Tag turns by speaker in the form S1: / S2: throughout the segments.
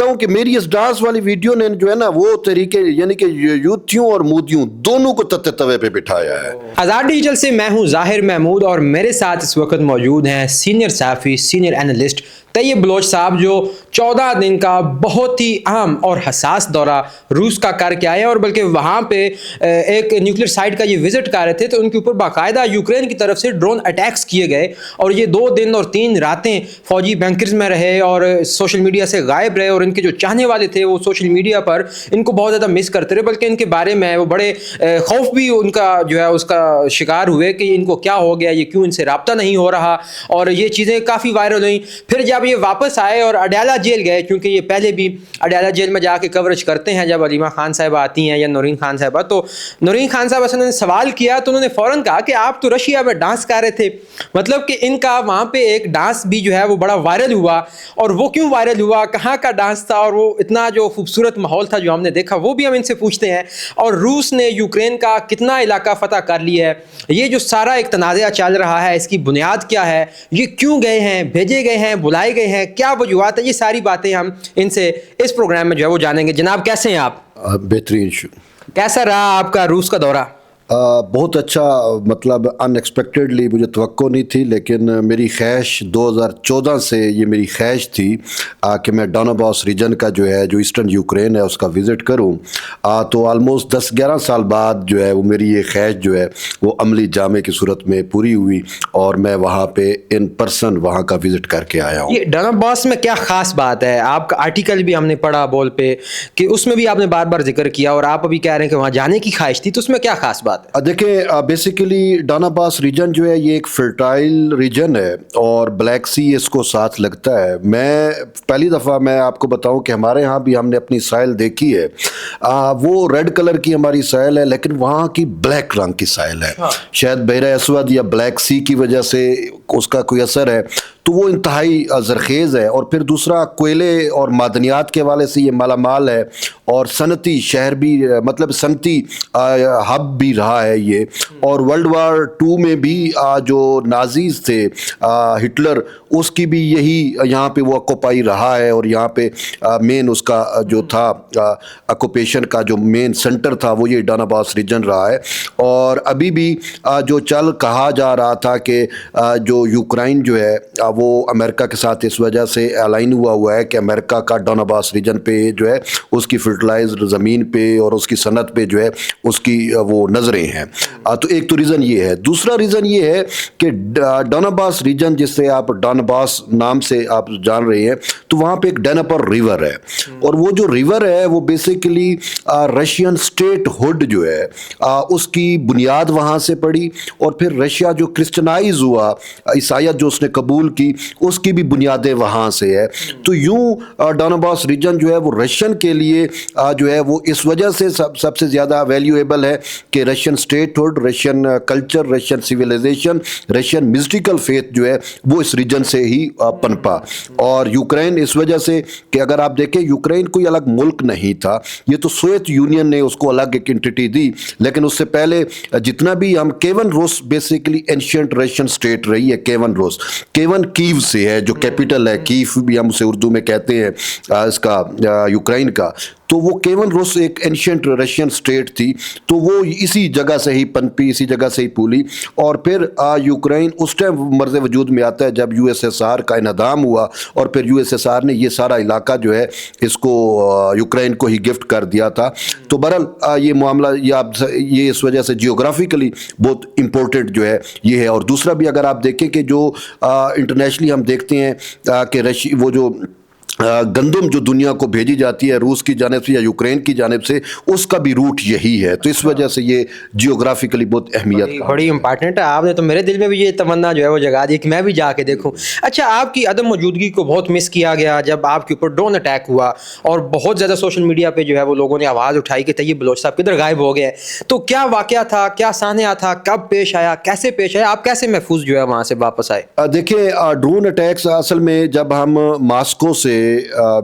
S1: ہوں کہ میری اس ڈانس والی ویڈیو نے جو ہے نا وہ طریقے یعنی کہ یوتھیوں اور مودیوں دونوں کو تتے توے پہ بٹھایا ہے.
S2: آزاد ڈیجیٹل سے میں ہوں ظاہر محمود اور میرے ساتھ اس وقت موجود ہیں سینئر صحافی سینئر اینالسٹ طیب بلوچ صاحب جو 14 دن کا بہت ہی اہم اور حساس دورہ روس کا کر کے آئے اور بلکہ وہاں پہ ایک نیوکلیر سائٹ کا یہ وزٹ کر رہے تھے تو ان کے اوپر باقاعدہ یوکرین کی طرف سے ڈرون اٹیکس کیے گئے اور یہ 2 دن اور 3 راتیں فوجی بنکرز میں رہے اور سوشل میڈیا سے غائب رہے اور ان کے جو چاہنے والے تھے وہ سوشل میڈیا پر ان کو بہت زیادہ مس کرتے رہے بلکہ ان کے بارے میں وہ بڑے خوف بھی ان کا جو ہے اس کا شکار ہوئے کہ ان کو کیا ہو گیا, یہ کیوں ان سے رابطہ نہیں ہو رہا, اور یہ چیزیں کافی وائرل ہوئیں. پھر جب یہ واپس آئے اور اڈیالہ جیل گئے, کیونکہ یہ پہلے بھی اڈیالہ جیل میں جا کے کوریج کرتے ہیں جب علیمہ خان صاحبہ آتی ہیں یا نورین خان صاحبہ, تو نورین خان صاحبہ سے انہوں نے سوال کیا تو انہوں نے فوراً کہا کہ آپ تو رشیا میں ڈانس کر رہے تھے, مطلب کہ ان کا وہاں پہ ایک ڈانس بھی جو ہے وہ بڑا وائرل ہوا. اور وہ کیوں وائرل ہوا, کہاں کا ڈانس تھا, اور وہ اتنا جو خوبصورت ماحول تھا جو ہم نے دیکھا وہ بھی ہم ان سے پوچھتے ہیں. اور روس نے یوکرین کا کتنا علاقہ فتح کر لیا ہے, یہ جو سارا ایک تنازعہ چل رہا ہے اس کی بنیاد کیا ہے, یہ کیوں گئے ہیں, بھیجے گئے ہیں, بلائے گئے ہیں, کیا وجوہات ہے, یہ ساری باتیں ہم ان سے اس پروگرام میں جو ہے وہ جانیں گے. جناب کیسے ہیں آپ؟
S1: بہترین.
S2: کیسا رہا آپ کا روس کا دورہ؟
S1: بہت اچھا, مطلب ان ایکسپیکٹڈلی مجھے توقع نہیں تھی, لیکن میری خواہش 2014 سے یہ میری خواہش تھی کہ میں ڈونباس ریجن کا جو ہے جو ایسٹرن یوکرین ہے اس کا وزٹ کروں. تو آلموسٹ 10-11 سال بعد جو ہے وہ میری یہ خواہش جو ہے وہ عملی جامے کی صورت میں پوری ہوئی اور میں وہاں پہ ان پرسن وہاں کا وزٹ کر کے آیا ہوں.
S2: یہ ڈونباس میں کیا خاص بات ہے؟ آپ کا آرٹیکل بھی ہم نے پڑھا بول پہ کہ اس میں بھی آپ نے بار بار ذکر کیا اور آپ ابھی کہہ رہے ہیں کہ وہاں جانے کی خواہش تھی, تو اس میں کیا خاص بات؟
S1: دیکھیں بیسیکلی ڈونباس ریجن جو ہے یہ ایک فرٹائل ریجن ہے اور بلیک سی اس کو ساتھ لگتا ہے. میں پہلی دفعہ میں آپ کو بتاؤں کہ ہمارے ہاں بھی ہم نے اپنی ساحل دیکھی ہے, وہ ریڈ کلر کی ہماری ساحل ہے لیکن وہاں کی بلیک رنگ کی ساحل ہے. شاید بحر اسود یا بلیک سی کی وجہ سے اس کا کوئی اثر ہے, تو وہ انتہائی زرخیز ہے. اور پھر دوسرا کوئلے اور معدنیات کے حوالے سے یہ مالا مال ہے اور صنعتی شہر بھی, مطلب صنعتی ہب بھی رہا ہے یہ. اور ورلڈ وار 2 میں بھی جو نازیز تھے ہٹلر, اس کی بھی یہی یہاں پہ وہ اکوپائی رہا ہے اور یہاں پہ مین اس کا جو تھا اکوپیشن کا جو مین سینٹر تھا وہ یہ ڈونباس ریجن رہا ہے. اور ابھی بھی جو کہا جا رہا تھا کہ جو یوکرائن جو ہے وہ امریکہ کے ساتھ اس وجہ سے الائن ہوا ہے کہ امریکہ کا ڈونباس ریجن پہ جو ہے اس کی فرٹیلائزڈ زمین پہ اور اس کی صنعت پہ جو ہے اس کی وہ نظریں ہیں. تو ایک تو ریزن یہ ہے. دوسرا ریزن یہ ہے کہ ڈونباس ریجن جس سے آپ ڈونباس نام سے آپ جان رہے ہیں, تو وہاں پہ ایک ڈینپر ریور ہے اور وہ جو ریور ہے وہ بیسیکلی رشین اسٹیٹ ہوڈ جو ہے اس کی بنیاد وہاں سے پڑی اور پھر رشیا جو کرسچنائز ہوا, عیسائیت جو اس نے قبول کی, اس کی بھی بنیادیں وہاں سے ہے. تو یوں ڈونباس ریجن جو ہے وہ رشین کے لیے جو ہے وہ اس وجہ سے سب سے زیادہ ویلیویبل ہے کہ Russian statehood, Russian culture, Russian civilisation, Russian mystical faith جو ہے وہ اس ریجن سے ہی پنپا. اور یوکرین اس وجہ سے کہ اگر آپ دیکھیں یوکرین کوئی الگ ملک نہیں تھا, یہ تو سوویت یونین نے اس کو الگ ایک انٹیٹی دی, لیکن اس سے پہلے جتنا بھی ہم کیون روس بیسیکلی اینشینٹ رشین اسٹیٹ رہی ہے. کیون روس, کیون کیو سے ہے جو کیپٹل ہے, کیف بھی ہم اسے اردو میں کہتے ہیں اس کا یوکرائن کا. تو وہ کیون روس ایک اینشینٹ رشین اسٹیٹ تھی, تو وہ اسی جگہ سے ہی پنپی, اسی جگہ سے ہی پھولی. اور پھر یوکرائن اس ٹائم مرز وجود میں آتا ہے جب USSR کا انہدام ہوا اور پھر USSR نے یہ سارا علاقہ جو ہے اس کو یوکرائن کو ہی گفٹ کر دیا تھا. تو بہرحال یہ معاملہ یہ اس وجہ سے جیوگرافیکلی بہت امپورٹنٹ جو ہے یہ ہے. اور دوسرا بھی اگر آپ دیکھیں کہ جو انٹرنیشنلی ہم دیکھتے ہیں کہ وہ جو گندم جو دنیا کو بھیجی جاتی ہے روس کی جانب سے یا یوکرین کی جانب سے, اس کا بھی روٹ یہی ہے. تو اس وجہ سے یہ جیوگرافیکلی بہت اہمیت
S2: بڑی امپارٹنٹ ہے. آپ نے تو میرے دل میں بھی یہ تمنا جو ہے وہ جگا دی کہ میں بھی جا کے دیکھوں. اچھا, آپ کی عدم موجودگی کو بہت مس کیا گیا جب آپ کے اوپر ڈرون اٹیک ہوا اور بہت زیادہ سوشل میڈیا پہ جو ہے وہ لوگوں نے آواز اٹھائی کہ طیب بلوچ صاحب کدھر غائب ہو گئے. تو کیا واقعہ تھا, کیا سانحہ تھا, کب پیش آیا, کیسے پیش آیا, آپ کیسے محفوظ جو ہے وہاں سے واپس آئے؟
S1: دیکھیں ڈرون اٹیکس اصل میں جب ہم ماسکو سے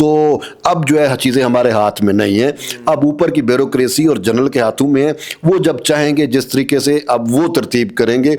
S1: تو اب جو ہے چیزیں ہمارے ہاتھ میں نہیں ہیں, اب اوپر کی بیوروکریسی اور جنرل کے ہاتھوں میں ہے, وہ جب چاہیں گے جس طریقے سے اب وہ ترتیب کریں گے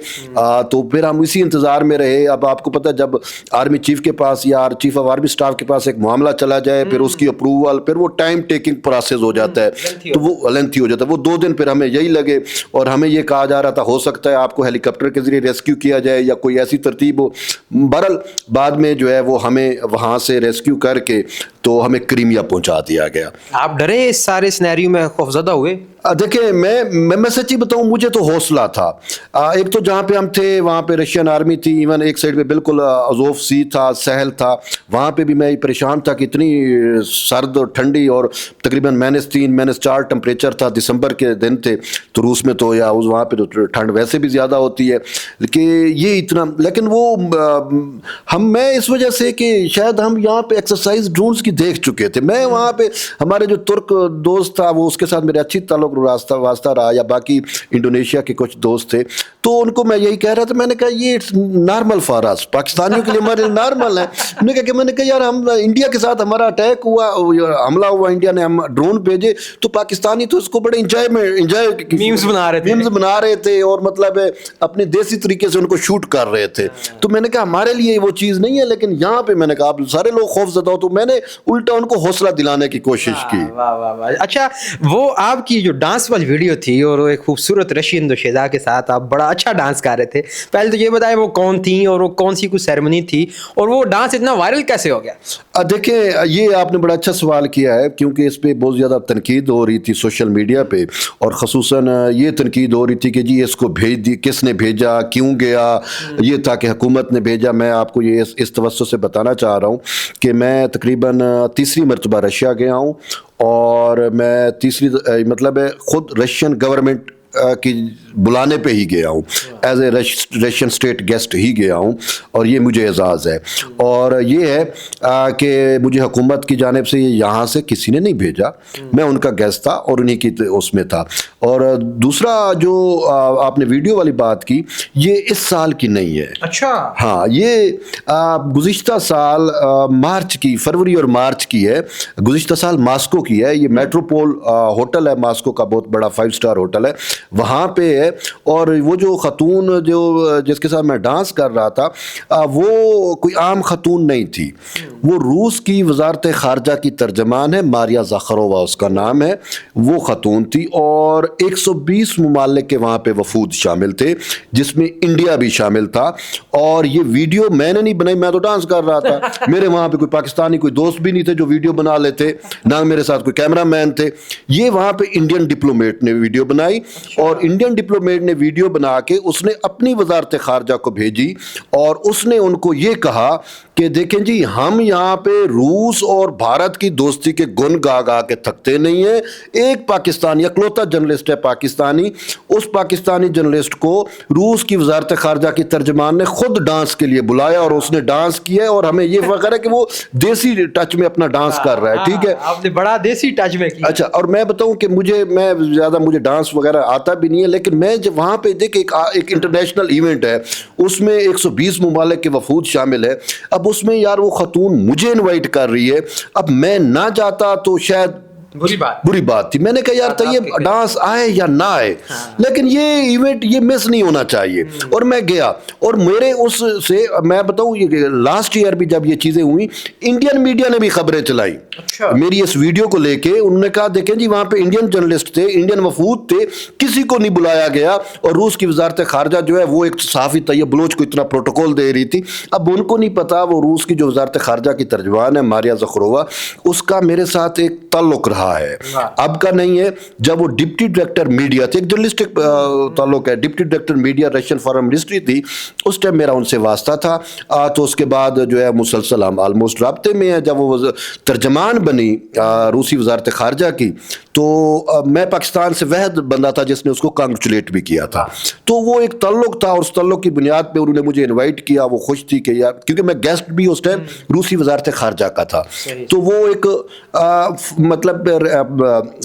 S1: تو پھر ہم اسی انتظار میں رہے. اب آپ کو پتہ جب آرمی چیف کے پاس یا چیف آف آرمی اسٹاف کے پاس ایک معاملہ چلا جائے, پھر اس کی اپروول, پھر وہ ٹائم ٹیکنگ پروسیس ہو جاتا ہے, تو وہ لینتھی ہو جاتا ہے. وہ 2 دن پھر ہمیں یہی لگے, اور ہمیں یہ کہا جا رہا تھا ہو سکتا ہے آپ کو ہیلی کاپٹر کے ذریعے ریسکیو کیا جائے یا کوئی ایسی ترتیب ہو. بہرحال بعد میں جو ہے وہ ہمیں وہاں سے ریسکیو کر کے تو ہمیں کریمیا پہنچا دیا گیا.
S2: آپ ڈرے اس سارے سینیریو میں, خوفزدہ ہوئے؟
S1: دیکھیں میں سچی بتاؤں, مجھے تو حوصلہ تھا. ایک تو جہاں پہ ہم تھے وہاں پہ رشین آرمی تھی, ایون ایک سائڈ پہ بالکل ازوف سی تھا, سہل تھا, وہاں پہ بھی میں پریشان تھا کہ اتنی سرد اور ٹھنڈی, اور تقریباً -3 -4 ٹمپریچر تھا, دسمبر کے دن تھے, تو روس میں تو یا وہاں پہ تو ٹھنڈ ویسے بھی زیادہ ہوتی ہے کہ یہ اتنا. لیکن وہ میں اس وجہ سے کہ شاید ہم یہاں پہ ایکسرسائز ڈرونز کی دیکھ چکے تھے. میں وہاں پہ ہمارے جو ترک دوست تھا وہ اس کے ساتھ میرے اچھی تعلق واسطہ رہا, یا باقی انڈونیشیا کے کچھ دوست تھے, تو ان کو میں یہی کہہ رہا تھا. میں نے کہا یہ نارمل فار اس, پاکستانیوں کے لیے ہمارے نارمل ہے. میں نے کہا یار ہم انڈیا کے ساتھ ہمارا اٹیک ہوا, حملہ ہوا, انڈیا نے ہم ڈرون بھیجے, تو پاکستانی تو اس کو بڑے
S2: میمز
S1: بنا رہے تھے, اور مطلب اپنے دیسی طریقے سے ان کو شوٹ کر رہے تھے. تو میں نے کہا ہمارے لیے وہ چیز نہیں ہے. لیکن یہاں پہ میں نے کہا آپ سارے لوگ خوف زدہ ہو, تو میں نے الٹا ان کو حوصلہ دلانے کی کوشش کی.
S2: اچھا, وہ آپ کی جو ڈانس والی ویڈیو تھی اور وہ ایک خوبصورت رشین دوشیزہ کے ساتھ آپ بڑا اچھا ڈانس کر رہے تھے, پہلے تو یہ بتائیں وہ کون تھیں اور وہ کون سی کوئی سیرمنی تھی, اور وہ ڈانس اتنا وائرل کیسے ہو گیا؟
S1: دیکھیں یہ آپ نے بڑا اچھا سوال کیا ہے, کیونکہ اس پہ بہت زیادہ تنقید ہو رہی تھی سوشل میڈیا پہ, اور خصوصاً یہ تنقید ہو رہی تھی کہ جی اس کو بھیج دی, کس نے بھیجا, کیوں گیا, یہ تھا کہ حکومت نے بھیجا. میں آپ کو یہ اس توسط سے بتانا چاہ رہا ہوں کہ میں تقریباً 3ری مرتبہ رشیا گیا ہوں, اور میں مطلب خود رشین گورنمنٹ کی بلانے پہ ہی گیا ہوں, as a Russian state guest ہی گیا ہوں, اور یہ مجھے اعزاز ہے. اور یہ ہے کہ مجھے حکومت کی جانب سے یہاں سے کسی نے نہیں بھیجا, میں ان کا گیسٹ تھا اور انہی کی اس میں تھا. اور دوسرا جو آپ نے ویڈیو والی بات کی, یہ اس سال کی نہیں ہے.
S2: اچھا,
S1: ہاں, یہ گزشتہ سال مارچ کی, فروری اور مارچ کی ہے, گزشتہ سال ماسکو کی ہے. یہ میٹروپول ہوٹل ہے ماسکو کا, بہت بڑا 5 اسٹار ہوٹل ہے, وہاں پہ ہے. اور وہ جو خاتون جس کے ساتھ میں ڈانس کر رہا تھا, وہ کوئی عام خاتون نہیں تھی, وہ روس کی وزارت خارجہ کی ترجمان ہے, ماریا زاخرووا اس کا نام ہے, وہ خاتون تھی. اور 120 ممالک کے وہاں پہ وفود شامل تھے, جس میں انڈیا بھی شامل تھا. اور یہ ویڈیو میں نے نہیں بنائی, میں تو ڈانس کر رہا تھا, میرے وہاں پہ کوئی پاکستانی کوئی دوست بھی نہیں تھے جو ویڈیو بنا لیتے, نہ میرے ساتھ کوئی کیمرہ مین تھے. یہ وہاں پہ انڈین ڈپلومیٹ نے ویڈیو بنائی, اور انڈین ڈپلومیٹ نے ویڈیو بنا کے اس نے اپنی وزارت خارجہ کو بھیجی, اور اس نے ان کو یہ کہا کہ دیکھیں جی ہم یہاں پہ روس اور بھارت کی دوستی کے گن گا گا کے تھکتے نہیں ہیں. ایک پاکستانی اکلوتا جرنلسٹ ہے پاکستانی, اس پاکستانی جرنلسٹ کو روس کی وزارت خارجہ کی ترجمان نے خود ڈانس کے لیے بلایا, اور اس نے ڈانس کیا ہے, اور ہمیں یہ فخر ہے کہ وہ دیسی ٹچ میں اپنا ڈانس کر رہا ہے. ٹھیک ہے,
S2: آپ نے بڑا دیسی ٹچ میں کیا.
S1: اچھا, اور میں بتاؤں کہ مجھے ڈانس وغیرہ آتا بھی نہیں ہے, لیکن میں جب وہاں پہ دیکھ ایک انٹرنیشنل ایونٹ ہے, اس میں 120 ممالک کے وفود شامل ہے. اب اس میں یار وہ خاتون مجھے انوائٹ کر رہی ہے, اب میں نہ جاتا تو شاید بری بات تھی. میں نے کہا یار طیب ڈانس آئے یا نہ آئے, لیکن یہ ایونٹ یہ مس نہیں ہونا چاہیے. اور میں گیا, اور میرے اس سے میں بتاؤں یہ لاسٹ ایئر بھی جب یہ چیزیں ہوئی, انڈین میڈیا نے بھی خبریں چلائی میری اس ویڈیو کو لے کے. انہوں نے کہا دیکھیں جی وہاں پہ انڈین جرنلسٹ تھے, انڈین وفود تھے, کسی کو نہیں بلایا گیا. اور روس کی وزارت خارجہ جو ہے وہ ایک صحافی طیب بلوچ کو اتنا پروٹوکول دے رہی تھی. اب ان کو نہیں پتا, وہ روس کی جو وزارت خارجہ کی ترجمان ہے ماریا زاخرووا, اس کا میرے ساتھ ایک تعلق رہا ہے, اب کا نہیں ہے. جب وہ ڈپٹی ڈائریکٹر میڈیا تھے, ایک جرنلسٹک تعلق ہے, deputy director media Russian form ministry تھی, اس ٹائم میرا ان سے واسطہ تھا. تو اس کے بعد جو ہے مسلسل ہم آلموسٹ رابطے میں ہیں. جب وہ ترجمان بنی روسی وزارت خارجہ کی, تو میں پاکستان سے واحد بندہ تھا جس نے اس کو کانگریچولیٹ بھی کیا تھا. تو وہ ایک تعلق تھا, اور اس تعلق کی بنیاد پہ انہوں نے مجھے انوائٹ کیا. وہ خوش تھی کہ یار, کیونکہ میں گیسٹ بھی اس ٹائم روسی وزارت خارجہ کا تھا, تو وہ ایک مطلب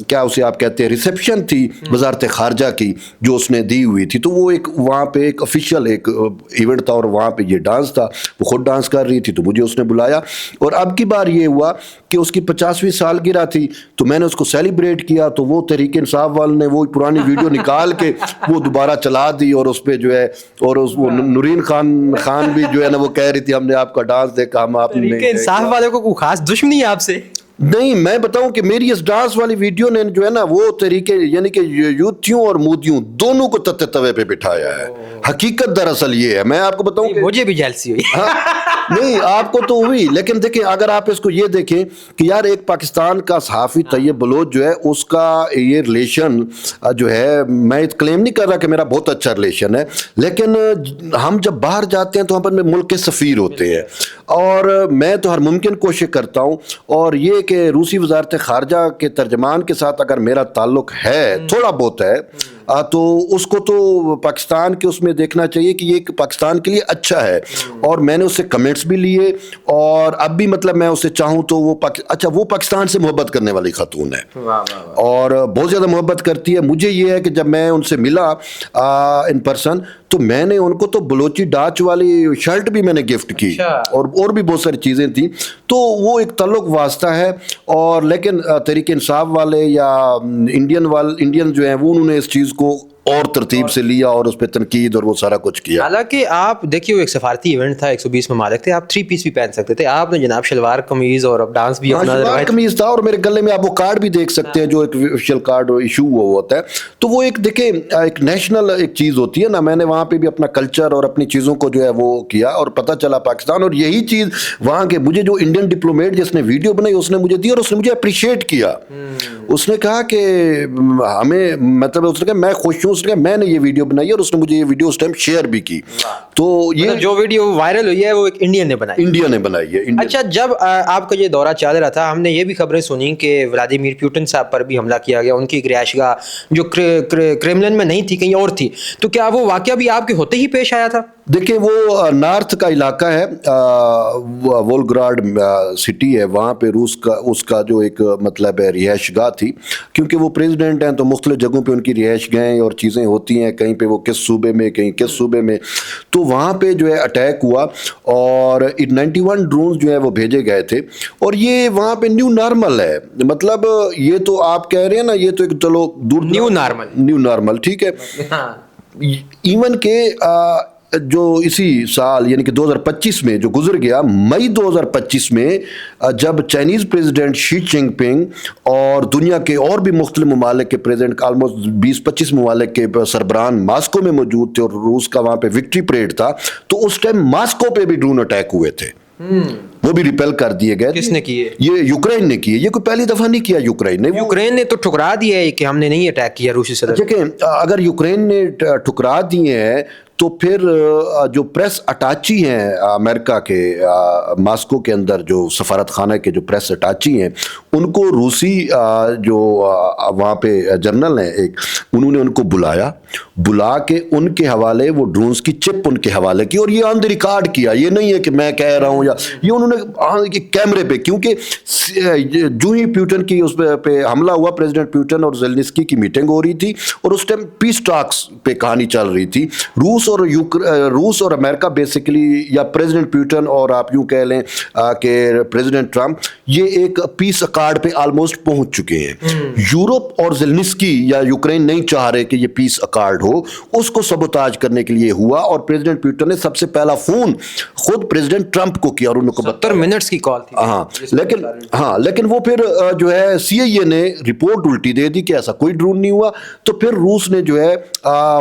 S1: کیا اسے آپ کہتے ہیں ریسیپشن تھی وزارت خارجہ کی جو اس نے دی ہوئی تھی, تو وہ ایک وہاں پہ ایک آفیشیل ایک ایونٹ تھا اور وہاں پہ یہ ڈانس تھا, وہ خود ڈانس کر رہی تھی تو مجھے اس نے بلایا. اور اب کی بار یہ ہوا کہ اس کی 50ویں سالگرہ تھی تو میں نے اس کو سیلیبریٹ کیا, تو وہ تحریک انصاف والے نے وہ پرانی ویڈیو نکال کے وہ دوبارہ چلا دی, اور اس پہ جو ہے اور وہ نورین خان بھی جو ہے نا وہ کہہ رہی تھی ہم نے آپ کا ڈانس دیکھا, ہم آپ نے
S2: انصاف والے کو کوئی خاص دشمنی ہے آپ سے؟
S1: نہیں, میں بتاؤں کہ میری اس ڈانس والی ویڈیو نے جو ہے نا وہ طریقے یعنی کہ یوتھیوں اور مودیوں دونوں کو تتے توے پہ بٹھایا ہے. حقیقت دراصل یہ ہے, میں آپ کو بتاؤں کہ
S2: مجھے بھی جیلسی ہوئی.
S1: نہیں آپ کو تو ہوئی, لیکن دیکھیں اگر آپ اس کو یہ دیکھیں کہ یار ایک پاکستان کا صحافی طیب بلوچ جو ہے اس کا یہ ریلیشن جو ہے, میں کلیم نہیں کر رہا کہ میرا بہت اچھا ریلیشن ہے, لیکن ہم جب باہر جاتے ہیں تو ہم اپنے ملک کے سفیر ہوتے ہیں, اور میں تو ہر ممکن کوشش کرتا ہوں, اور یہ کہ روسی وزارت خارجہ کے ترجمان کے ساتھ اگر میرا تعلق ہے تھوڑا بہت ہے تو اس کو تو پاکستان کے اس میں دیکھنا چاہیے کہ یہ پاکستان کے لیے اچھا ہے, اور میں نے اس سے کمنٹس بھی لیے, اور اب بھی مطلب میں اسے چاہوں تو وہ اچھا وہ پاکستان سے محبت کرنے والی خاتون ہے اور بہت زیادہ محبت کرتی ہے. مجھے یہ ہے کہ جب میں ان سے ملا ان پرسن تو میں نے ان کو تو بلوچی ڈاچ والی شرٹ بھی میں نے گفٹ کی, اور بھی بہت ساری چیزیں تھیں, تو وہ ایک تعلق واسطہ ہے. اور لیکن تحریک انصاف والے یا انڈین جو ہیں وہ انہوں نے اس چیز کو اور ترتیب سے لیا اور اس پہ تنقید اور وہ سارا کچھ کیا.
S2: حالانکہ آپ دیکھیے وہ ایک سفارتی ایونٹ تھا, 120 ممالک تھے, آپ 3 پیس بھی پہن سکتے تھے, آپ نے جناب شلوار قمیض اور اب ڈانس بھی اپنا
S1: شلوار قمیض تھا, اور میرے گلے میں آپ وہ کارڈ بھی دیکھ سکتے ہیں جو ایک آفیشیل کارڈ ایشو ہوا ہوتا ہے. تو وہ ایک دیکھیں ایک نیشنل ایک چیز ہوتی ہے نا, میں نے وہاں پہ بھی اپنا کلچر اور اپنی چیزوں کو جو ہے وہ کیا اور پتہ چلا پاکستان, اور یہی چیز وہاں کے مجھے جو انڈین ڈپلومیٹ جس نے ویڈیو بنائی اس نے مجھے دی, اور اس نے مجھے اپریشیٹ کیا. اس نے کہا کہ ہمیں مطلب اس نے کہا میں خوش ہوں, اس نے کہا میں نے یہ ویڈیو بنائی اور اس نے مجھے یہ ویڈیو اس ٹائم شیئر بھی کی. تو یہ
S2: جو ویڈیو وائرل ہوئی ہے وہ ایک انڈین نے بنائی,
S1: انڈیا نے بنائی ہے.
S2: اچھا, جب آپ کا یہ دورہ چل رہا تھا ہم نے یہ بھی خبریں سنی کہ ولادیمیر پیوٹن صاحب پر بھی حملہ کیا گیا, ان کی ایک رہائش گاہ جو کریملن میں نہیں تھی کہیں اور تھی, تو کیا وہ واقعہ بھی آپ کے ہوتے ہی پیش آیا تھا؟
S1: دیکھیں وہ نارتھ کا علاقہ ہے, وولگراڈ سٹی ہے, وہاں پہ روس کا اس کا جو ایک مطلب ہے رہائش گاہ تھی, کیونکہ وہ پریزیڈنٹ ہیں تو مختلف جگہوں پہ ان کی رہائش گاہیں اور چیزیں ہوتی ہیں, کہیں پہ وہ کس صوبے میں کہیں کس صوبے میں. تو وہاں پہ جو ہے اٹیک ہوا اور 91 ڈرونز جو ہے وہ بھیجے گئے تھے, اور یہ وہاں پہ نیو نارمل ہے. مطلب یہ تو آپ کہہ رہے ہیں نا یہ تو ایک چلو دور
S2: نیو
S1: نارمل ٹھیک ہے. ایون کہ جو اسی سال یعنی کہ 2025 میں جو گزر گیا, مئی 2025 میں جب چائنیز پریزیڈنٹ شی جن پنگ اور دنیا کے اور بھی مختلف ممالک کے پریزیڈنٹ آلموسٹ 20-25 ممالک کے سربراہان ماسکو میں موجود تھے اور روس کا وہاں پہ وکٹری پریڈ تھا, تو اس ٹائم ماسکو پہ بھی ڈرون اٹیک ہوئے تھے, وہ بھی ریپیل کر دیے گئے.
S2: کس نے کیے؟
S1: یہ یوکرین نے کیے, یہ کوئی پہلی دفعہ نہیں کیا یوکرین نے.
S2: یوکرین نے تو ٹھکرا دیا ہے کہ ہم نے نہیں اٹیک کیا روسی صدر.
S1: دیکھیں اگر یوکرین نے ٹھکرا دیے ہیں تو پھر جو پریس اٹاچی ہیں امریکہ کے ماسکو کے اندر جو سفارت خانہ کے جو پریس اٹاچی ہیں, ان کو روسی جو وہاں پہ جنرل ہیں ایک, انہوں نے ان کو بلا کے ان کے حوالے وہ ڈرونز کی چپ ان کے حوالے کی, اور یہ آن دی ریکارڈ کیا, یہ نہیں ہے کہ میں کہہ رہا ہوں یا یہ انہوں نے کیمرے پہ, کیونکہ جو ہی پیوٹن کی اس پہ حملہ ہوا, پریزیڈنٹ پیوٹن اور زیلنسکی کی میٹنگ ہو رہی تھی اور اس ٹائم پیس ٹاکس پہ کہانی چل رہی تھی. روس اور امریکہ بیسیکلی, یا پریزیڈنٹ پیوٹن اور آپ یوں کہہ لیں کہ پریزیڈنٹ ٹرمپ, یہ ایک پیس اکارڈ پہ آلموسٹ پہنچ چکے ہیں. یورپ اور زیلنسکی یا یوکرین نہیں چاہ رہے کہ یہ پیس اکارڈ ہو, اس کو سبوتاج کرنے کے لیے ہوا, اور پریزیڈنٹ پیوٹن نے سب سے پہلا فون خود پریزیڈنٹ ٹرمپ کو کیا اور ان کو
S2: 70 منٹس کی کال تھی.
S1: لیکن وہ پھر جو ہے CIA نے رپورٹ الٹی دے دی کہ ایسا کوئی ڈرون نہیں ہوا. تو پھر روس نے جو ہے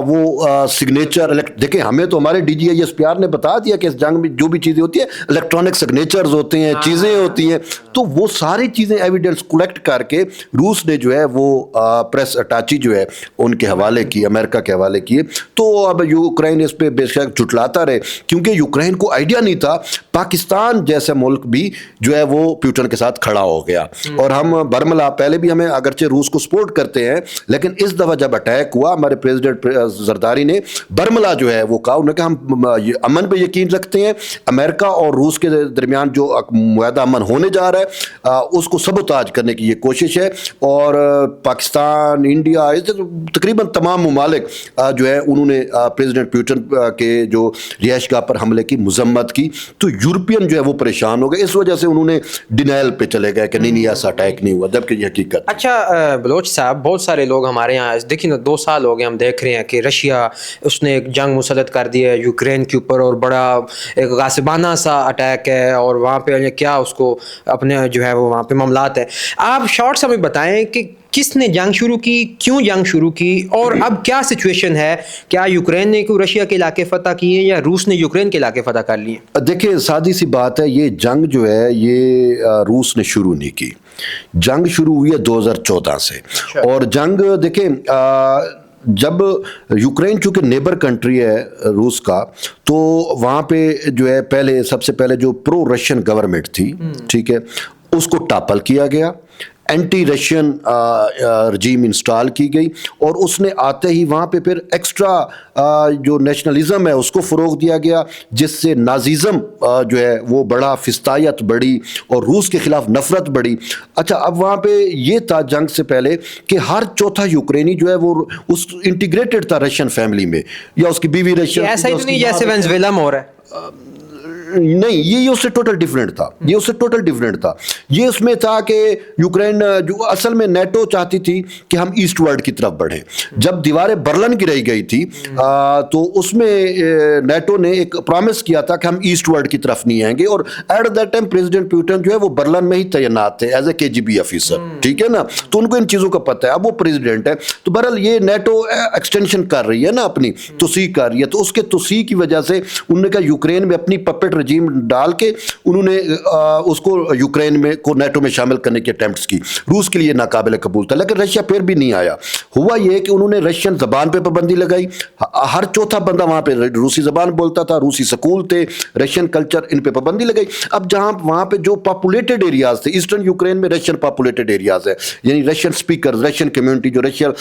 S1: وہ سگنیچر, دیکھیں ہمیں تو ہمارے DGISPR نے بتا دیا کہ اس جنگ میں جو بھی چیزیں ہوتی ہیں الیکٹرانک سگنیچرز ہوتے ہیں, چیزیں ہوتی ہیں, تو وہ ساری چیزیں ایویڈنس کلیکٹ کر کے روس نے جو ہے وہ پریس اٹاچی جو ہے ان کے حوالے کی, امریکہ کے حوالے کیے. تو اب یوکرین اس پہ بے شک جھٹلاتا رہے, کیونکہ یوکرین کو آئیڈیا نہیں تھا پاکستان جیسا ملک بھی جو ہے وہ پیوٹن کے ساتھ کھڑا ہو گیا. اور ہم برملا, پہلے بھی ہمیں اگرچہ روس کو سپورٹ کرتے ہیں, لیکن اس دفعہ جب اٹیک ہوا ہمارے پریزیڈنٹ زرداری نے برملا جو جو ہے وہ کہا، انہوں نے کہا ہم امن پہ یقین رکھتے ہیں، امریکہ اور روس کے درمیان جو معاہدہ امن ہونے جا رہا ہے اس کو سبوتاج کرنے کی یہ کوشش ہے، اور پاکستان، انڈیا، تقریباً تمام ممالک جو ہے انہوں نے پریزیڈنٹ پیوٹن کے جو رہائش گاہ پر حملے کی مذمت کی، تو یورپین جو ہے وہ پریشان ہو گئے، اس وجہ سے انہوں نے ڈینائل پہ چلے گئے کہ نہیں ایسا اٹیک نہیں ہوا، جبکہ یہ حقیقت۔
S2: اچھا بلوچ صاحب، بہت سارے لوگ ہمارے یہاں دیکھیں نا 2 سال ہو گئے ہم دیکھ رہے ہیں کہ رشیا اس نے ایک جنگ مسلط کر دی ہے یوکرین کے اوپر، اور بڑا ایک غاصبانہ سا اٹیک ہے، اور وہاں پہ کیا اس کو اپنے جو ہے وہ وہاں پہ معاملات ہیں۔ آپ شارٹ سے ہمیں بتائیں کہ کس نے جنگ شروع کی، کیوں جنگ شروع کی، اور اب کیا سچویشن ہے؟ کیا یوکرین نے کوئی رشیا کے علاقے فتح کیے یا روس نے یوکرین کے علاقے فتح کر لیے؟
S1: دیکھیں سادی سی بات ہے، یہ جنگ جو ہے یہ روس نے شروع نہیں کی، جنگ شروع ہوئی ہے 2014 سے، اور جنگ دیکھیں جب یوکرین چونکہ نیبر کنٹری ہے روس کا، تو وہاں پہ جو ہے پہلے سب سے پہلے جو پرو رشین گورنمنٹ تھی، ٹھیک ہے، اس کو ٹاپل کیا گیا، اینٹی رشین رجیم انسٹال کی گئی، اور اس نے آتے ہی وہاں پہ پھر ایکسٹرا جو نیشنلزم ہے اس کو فروغ دیا گیا، جس سے نازیزم جو ہے وہ بڑا، فسطائیت بڑھی، اور روس کے خلاف نفرت بڑھی۔ اچھا اب وہاں پہ یہ تھا جنگ سے پہلے کہ ہر چوتھا یوکرینی جو ہے وہ اس انٹیگریٹڈ تھا رشین فیملی میں، یا اس کی بیوی رشین،
S2: ایسا ہی تو نہیں جیسے وینزویلا میں ہو رہا ہے؟
S1: نہیں، یہ اس سے ٹوٹل ڈیفرنٹ تھا، یہ اس سے ٹوٹل ڈیفرنٹ تھا۔ یہ اس میں تھا کہ یوکرین جو اصل میں نیٹو چاہتی تھی کہ ہم ایسٹ ورلڈ کی طرف بڑھیں۔ جب دیواریں برلن گرائی گئی تھی تو اس میں نیٹو نے ایک پرامس کیا تھا کہ ہم ایسٹ ورلڈ کی طرف نہیں آئیں گے، اور at that time president Putin جو ہے وہ برلن میں ہی تعینات تھے ایز اے KGB آفیسر، ٹھیک ہے نا، تو ان کو ان چیزوں کا پتہ ہے۔ اب وہ پریزیڈنٹ ہے، تو بہرحال یہ نیٹو ایکسٹینشن کر رہی ہے نا، اپنی توسیع کر رہی ہے، تو اس کے توسیع کی وجہ سے انہوں نے کہا یوکرین میں اپنی پپٹ رجیم ڈال کے انہوں نے اس کو یوکرین میں کو نیٹو میں شامل کرنے کی اٹیمپٹس کی۔ روس کے لیے ناقابل قبول تھا، لیکن رشیا پھر بھی نہیں آیا۔ ہوا یہ کہ انہوں نے رشین زبان پہ پابندی لگائی، ہر چوتھا بندہ وہاں پہ روسی زبان بولتا تھا، روسی سکول تھے، رشین کلچر، ان پہ پابندی لگائی۔ اب جہاں وہاں پہ جو پاپولیٹڈ ایریاز تھے، ایسٹرن یوکرین میں رشین پاپولیٹڈ ایریاز ہے، یعنی رشین سپیکرز، رشین کمیونٹی جو رشین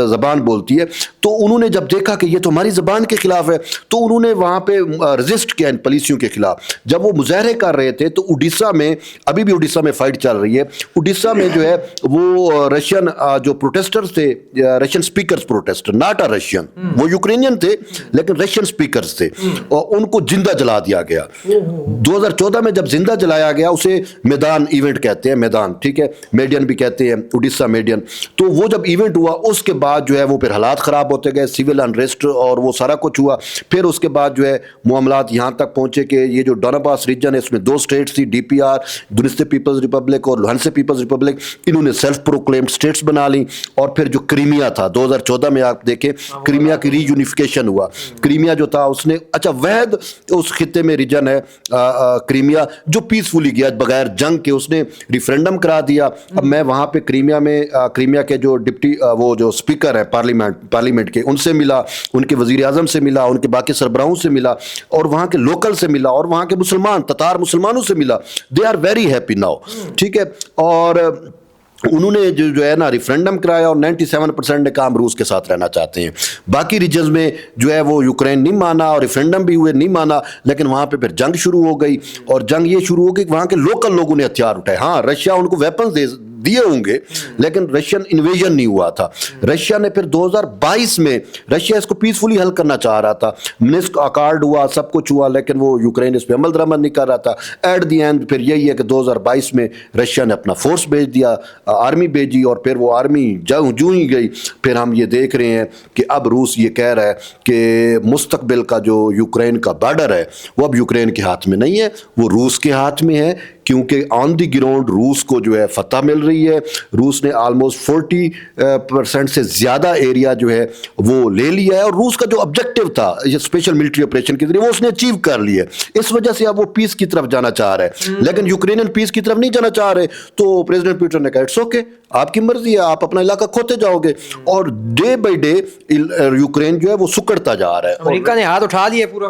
S1: زبان بولتی ہے، تو انہوں نے جب دیکھا کہ یہ تو ہماری زبان کے خلاف ہے، تو انہوں نے وہاں پہ ریزسٹ کیا ان پالیسیوں کے خلاف۔ جب وہ مظاہرے کر رہے تھے تو اڈیسا میں، ابھی بھی اڈیسا میں فائٹ چل رہی ہے، اڈیسا میں جو ہے وہ رشین جو پروٹیسٹرز تھے، Russian speakers protester, not a Russian, وہ یوکرینین تھے لیکن رشین سپیکرز تھے، اور ان کو زندہ جلا دیا گیا۔ 2014 میں جب زندہ جلایا گیا، اسے میدان ایونٹ کہتے ہیں، میدان، ٹھیک ہے، میڈین بھی کہتے ہیں، اڈیسا میڈین۔ تو وہ جب ایونٹ ہوا اس کے بعد جو ہے وہ پھر حالات خراب ہوتے گئے، سول انریسٹ اور وہ سارا کچھ ہوا۔ پھر اس کے بعد جو ہے معاملات یہاں تک پہنچے کہ یہ جو ڈونباس ریجن ہے اس میں 2 اسٹیٹس تھی، DPR دونیتسک پیپلز ریپبلک اور لوہانسک پیپلز ریپبلک، انہوں نے سیلف پروکلیمڈ اسٹیٹس بنا لی۔ اور پھر جو کریمیا تھا 2014 میں آپ دیکھیں، کریمیا کی ری یونیفیکیشن ہوا۔ کریمیا جو تھا اس نے، اچھا وحد اس خطے میں ریجن ہے کریمیا جو پیسفلی گیا بغیر جنگ کے، اس نے ریفرینڈم کرا دیا۔ اب میں وہاں پہ کریمیا کے جو ڈپٹی وہ جو اسپیکر ہے پارلیمنٹ کے، ان سے ملا، ان کے وزیر اعظم سے ملا، ان کے باقی سربراہوں سے ملا، اور وہاں کے لوکل سے ملا، اور وہاں کے مسلمان تتار مسلمانوں سے ملا۔ They are very happy now, ٹھیک ہے۔ اور انہوں نے جو ہے نا ریفرینڈم کرایا، اور 97% نے کہا ہم روس کے ساتھ رہنا چاہتے ہیں۔ باقی ریجنز میں جو ہے وہ یوکرین نہیں مانا، اور ریفرینڈم بھی ہوئے نہیں مانا، لیکن وہاں پہ پھر جنگ شروع ہو گئی، اور جنگ یہ شروع ہو گئی کہ وہاں کے لوکل لوگوں نے ہتھیار اٹھائے۔ ہاں رشیا ان کو ویپنز دیے ہوں گے، لیکن رشین انویژن نہیں ہوا تھا۔ رشیا نے پھر 2022 میں، رشیا اس کو پیسفلی حل کرنا چاہ رہا تھا، منسک اکارڈ ہوا، سب کچھ ہوا، لیکن وہ یوکرین اس پہ عمل درآمد نہیں کر رہا تھا۔ ایٹ دی اینڈ پھر یہی ہے کہ 2022 میں رشیا نے اپنا فورس بھیج دیا، آرمی بھیجی، اور پھر وہ آرمی جو ہی گئی، پھر ہم یہ دیکھ رہے ہیں کہ اب روس یہ کہہ رہا ہے کہ مستقبل کا جو یوکرین کا بارڈر ہے وہ اب یوکرین کے ہاتھ میں نہیں ہے، وہ روس کے ہاتھ میں ہے، کیونکہ آن دی گراؤنڈ روس کو جو ہے فتح مل رہی ہے۔ روس نے آلموسٹ 40% سے زیادہ ایریا جو ہے وہ لے لیا ہے، اور روس کا جو آبجیکٹو تھا یہ اسپیشل ملٹری آپریشن کے ذریعے وہ اس نے اچیو کر لیا ہے۔ اس وجہ سے اب وہ پیس کی طرف جانا چاہ رہا ہے، لیکن یوکرینین پیس کی طرف نہیں جانا چاہ رہے۔ تو پریزیڈنٹ پیوٹن نے کہا اٹس اوکے، آپ کی مرضی ہے، آپ اپنا علاقہ کھوتے جاؤ گے، اور ڈے بائی ڈے یوکرین جو ہے وہ سکڑتا جا رہا ہے۔
S2: امریکہ نے ہاتھ اٹھا لیا پورا۔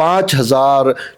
S1: 5000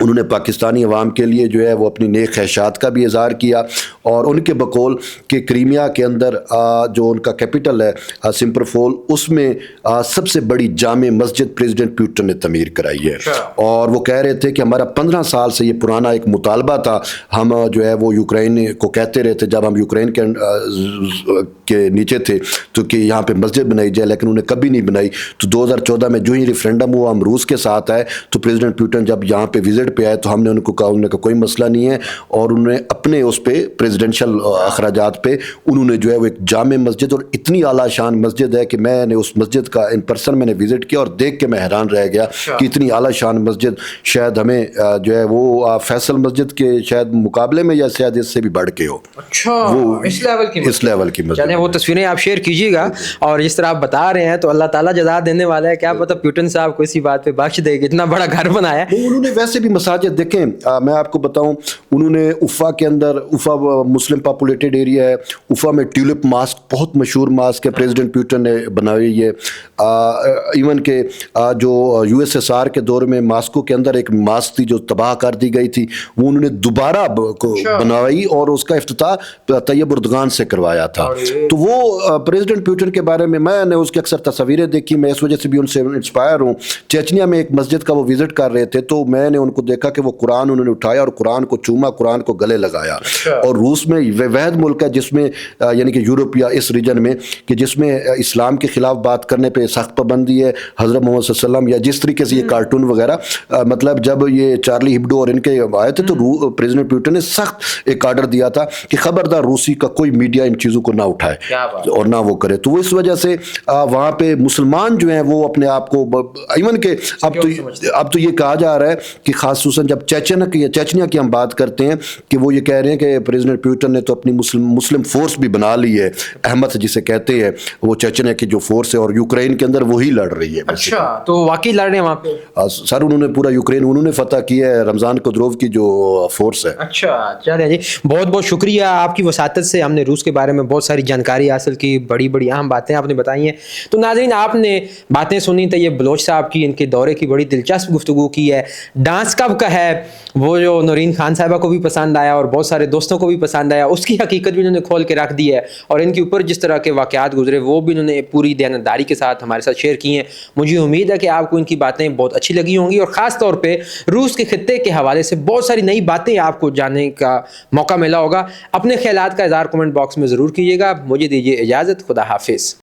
S1: انہوں نے پاکستانی عوام کے لیے جو ہے وہ اپنی نیک خواہشات کا بھی اظہار کیا، اور ان کے بقول کہ کرائمیا کے اندر جو ان کا کیپٹل ہے سمپرفول، اس میں سب سے بڑی جامع مسجد پریزیڈنٹ پیوٹن نے تعمیر کرائی ہے، اور وہ کہہ رہے تھے کہ ہمارا 15 سال سے یہ پرانا ایک مطالبہ تھا، ہم جو ہے وہ یوکرین کو کہتے رہے تھے جب ہم یوکرین کے نیچے تھے تو کہ یہاں پہ مسجد بنائی جائے، لیکن انہیں کبھی نہیں بنائی۔ تو 2014 میں جو ہی ریفرینڈم ہوا ہم روس کے ساتھ آئے، تو پریزیڈنٹ پیوٹن جب یہاں پہ وزٹ پہ آئے تو ہم نے ان کو کہا، انہوں نے کہا کوئی مسئلہ نہیں ہے، اور انہوں نے اپنے اس پہ پریزیڈنشل اخراجات پہ انہوں نے جو ہے وہ ایک جامع مسجد، اور اتنی اعلیٰ شان مسجد ہے کہ میں نے اس مسجد کا ان پرسن میں نے وزٹ کیا اور دیکھ کے میں حیران رہ گیا کہ اتنی اعلیٰ شان مسجد شاید ہمیں جو ہے وہ فیصل مسجد کے شاید مقابلے میں یا شاید اس سے بھی بڑھ کے ہو،
S2: وہ اس لیول کی مسجد۔ وہ تصویریں آپ شیئر کیجیے گا، اور جس طرح آپ بتا رہے ہیں تو اللہ تعالیٰ جزا دینے والا ہے، کیا پتہ پیوٹن صاحب کو اسی بات پہ بخش دے کہ اتنا بڑا گھر بنایا ہے۔
S1: انہوں نے ویسے بھی مساجد دیکھیں، میں آپ کو بتاؤں، انہوں نے افا کے اندر، افا مسلم پاپولیٹڈ ایریا ہے، افا میں ٹیولپ ماسک بہت مشہور ماسک ہے، پریزیڈنٹ پیوٹن نے بنائی ہے۔ ایون کہ جو یو ایس ایس آر کے دور میں ماسکو کے اندر ایک ماسک تھی جو تباہ کر دی گئی تھی، وہ انہوں نے دوبارہ بنائی اور اس کا افتتاح طیب اردگان سے کروایا تھا۔ تو وہ پریزیڈنٹ پیوٹن کے بارے میں نے اس کی اکثر تصاویریں دیکھی، میں اس وجہ سے بھی ان سے انسپائر ہوں۔ چیچنیا میں ایک مسجد کا وہ وزٹ کر رہے تھے تو میں نے ان کو دیکھا کہ وہ قرآن انہوں نے اٹھایا اور قرآن کو چوما، قرآن کو گلے لگایا۔ اور روس میں واحد ملک ہے جس میں یعنی کہ یورپ یا اس ریجن میں کہ جس میں اسلام کے خلاف بات کرنے پہ سخت پابندی ہے، حضرت محمد صلی اللہ علیہ وسلم، یا جس طریقے سے یہ کارٹون وغیرہ مطلب جب یہ چارلی ہبڈو اور ان کے آئے تھے تو پریزیڈنٹ پیوٹن نے سخت ایک آرڈر دیا تھا کہ خبردار روسی کا کوئی میڈیا ان چیزوں کو نہ اٹھائے اور نہ وہ کرے۔ تو وہ اس وجہ سے وہاں پہ مسلمان جو ہیں وہ اپنے آپ کو ایون کہ اب تو یہ کہا جا رہا ہے کہ خاصاً جب چیچنیا کی ہم بات کرتے ہیں کہ وہ یہ کہہ رہے ہیں کہ پریزیڈنٹ پیوٹن نے تو اپنی مسلم فورس بھی بنا لی ہے، احمد جسے کہتے ہیں، وہ چیچنیا کی جو فورس ہے، اور یوکرین کے اندر وہی لڑ رہی ہے۔
S2: اچھا، تو واقعی لڑ رہے ہیں وہاں پہ؟
S1: سر انہوں نے پورا یوکرین انہوں نے فتح کیا ہے، رمضان قدروف کی جو فورس ہے۔
S2: اچھا چلیں جی، بہت بہت شکریہ آپ کی وساطت سے، ہم نے روس کے بارے میں بہت ساری جانکاری حاصل کی، بڑی بڑی اہم باتیں آپ نے بتائی ہیں۔ تو ناظرین، آپ نے باتیں سنی تو یہ بلوچ صاحب کی ان کے دورے کی بڑی دلچسپ گفتگو کی ہے۔ ڈانس کب کا ہے وہ جو نورین خان صاحبہ کو بھی پسند آیا اور بہت سارے دوستوں کو بھی پسند آیا، اس کی حقیقت بھی انہوں نے کھول کے رکھ دی ہے، اور ان کے اوپر جس طرح کے واقعات گزرے وہ بھی انہوں نے پوری دیانتداری کے ساتھ ہمارے ساتھ شیئر کی ہیں۔ مجھے امید ہے کہ آپ کو ان کی باتیں بہت اچھی لگی ہوں گی، اور خاص طور پہ روس کے خطے کے حوالے سے بہت ساری نئی باتیں آپ کو جاننے کا موقع ملا ہوگا۔ اپنے خیالات کا اظہار کمنٹ باکس میں ضرور کیجیے گا۔ مجھے دیجیے اجازت، خدا حافظ۔